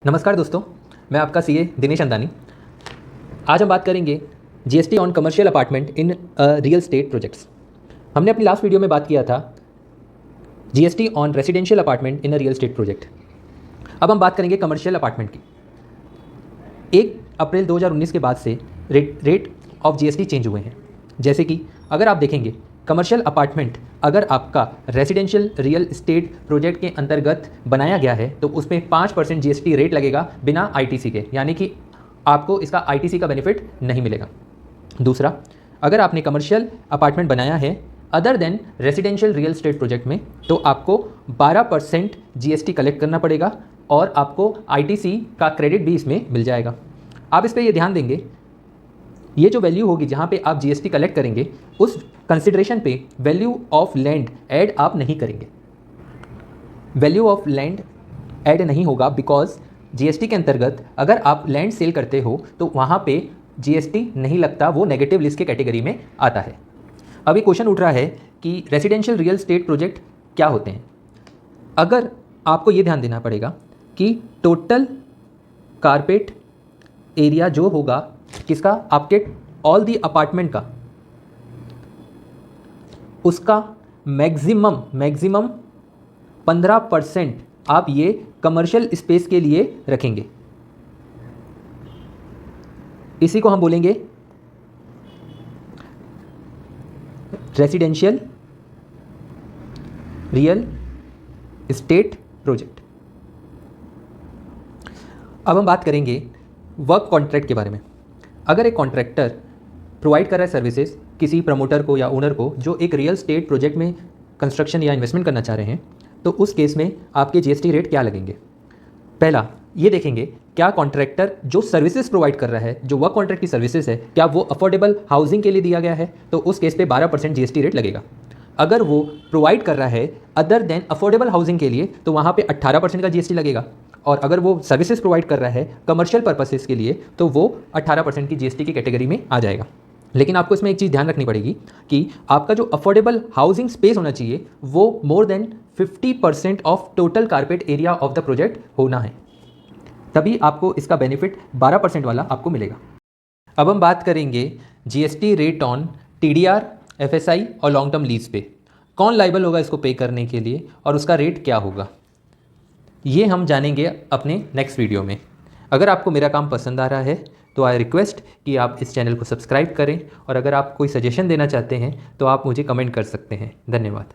नमस्कार दोस्तों, मैं आपका सीए दिनेश अंदानी। आज हम बात करेंगे GST on commercial apartment in real estate projects. हमने अपनी लास्ट वीडियो में बात किया था GST on residential apartment in a real estate project. अब हम बात करेंगे कमर्शियल अपार्टमेंट की। 1 अप्रैल 2019 के बाद से रेट ऑफ जीएसटी चेंज हुए हैं। जैसे कि अगर आप देखेंगे कमर्शियल अपार्टमेंट अगर आपका रेसिडेंशियल रियल एस्टेट प्रोजेक्ट के अंतर्गत बनाया गया है तो उसमें 5% जीएसटी रेट लगेगा बिना आईटीसी के, यानी कि आपको इसका आईटीसी का बेनिफिट नहीं मिलेगा। दूसरा, अगर आपने कमर्शियल अपार्टमेंट बनाया है other than residential real estate project में तो आपको 12% जीएसटी कलेक्ट करना पड़ेगा और आपको आईटीसी का क्रेडिट भी इसमें मिल जाएगा। आप इस पर ये ध्यान देंगे, ये जो वैल्यू होगी जहाँ पे आप जीएसटी कलेक्ट करेंगे उस कंसिडरेशन पे वैल्यू ऑफ लैंड ऐड आप नहीं करेंगे। वैल्यू ऑफ लैंड ऐड नहीं होगा बिकॉज जीएसटी के अंतर्गत अगर आप लैंड सेल करते हो तो वहाँ पे जीएसटी नहीं लगता, वो नेगेटिव लिस्ट के कैटेगरी में आता है। अब ये क्वेश्चन उठ रहा है कि रेसिडेंशियल रियल एस्टेट प्रोजेक्ट क्या होते हैं। अगर आपको ये ध्यान देना पड़ेगा कि टोटल कारपेट एरिया जो होगा किसका, आपके ऑल दी अपार्टमेंट का, उसका मैक्सिमम 15% आप ये कमर्शियल स्पेस के लिए रखेंगे। इसी को हम बोलेंगे रेसिडेंशियल रियल एस्टेट प्रोजेक्ट। अब हम बात करेंगे वर्क कॉन्ट्रैक्ट के बारे में। अगर एक कॉन्ट्रैक्टर प्रोवाइड कर रहा है सर्विसेज किसी प्रमोटर को या ओनर को जो एक रियल स्टेट प्रोजेक्ट में कंस्ट्रक्शन या इन्वेस्टमेंट करना चाह रहे हैं, तो उस केस में आपके जीएसटी रेट क्या लगेंगे। पहला ये देखेंगे क्या कॉन्ट्रैक्टर जो सर्विसेज प्रोवाइड कर रहा है, जो वर्क कॉन्ट्रैक्ट की सर्विसेज है, क्या वो अफोर्डेबल हाउसिंग के लिए दिया गया है, तो उस केस पे 12% जीएसटी रेट लगेगा। अगर वो प्रोवाइड कर रहा है अदर देन अफोर्डेबल हाउसिंग के लिए तो वहाँ पे 18% का जीएसटी लगेगा। और अगर वो सर्विसेज प्रोवाइड कर रहा है कमर्शियल पर्पसेस के लिए तो वो 18% की जीएसटी की कैटेगरी में आ जाएगा। लेकिन आपको इसमें एक चीज़ ध्यान रखनी पड़ेगी कि आपका जो अफोर्डेबल हाउसिंग स्पेस होना चाहिए वो more than 50% of total carpet area of the project होना है, तभी आपको इसका बेनिफिट 12% वाला आपको मिलेगा। अब हम बात करेंगे GST rate on TDR, FSI और लॉन्ग टर्म लीज पे। कौन लायबल होगा इसको पे करने के लिए और उसका रेट क्या होगा, ये हम जानेंगे अपने नेक्स्ट वीडियो में। अगर आपको मेरा काम पसंद आ रहा है तो आई रिक्वेस्ट कि आप इस चैनल को सब्सक्राइब करें और अगर आप कोई सजेशन देना चाहते हैं तो आप मुझे कमेंट कर सकते हैं। धन्यवाद।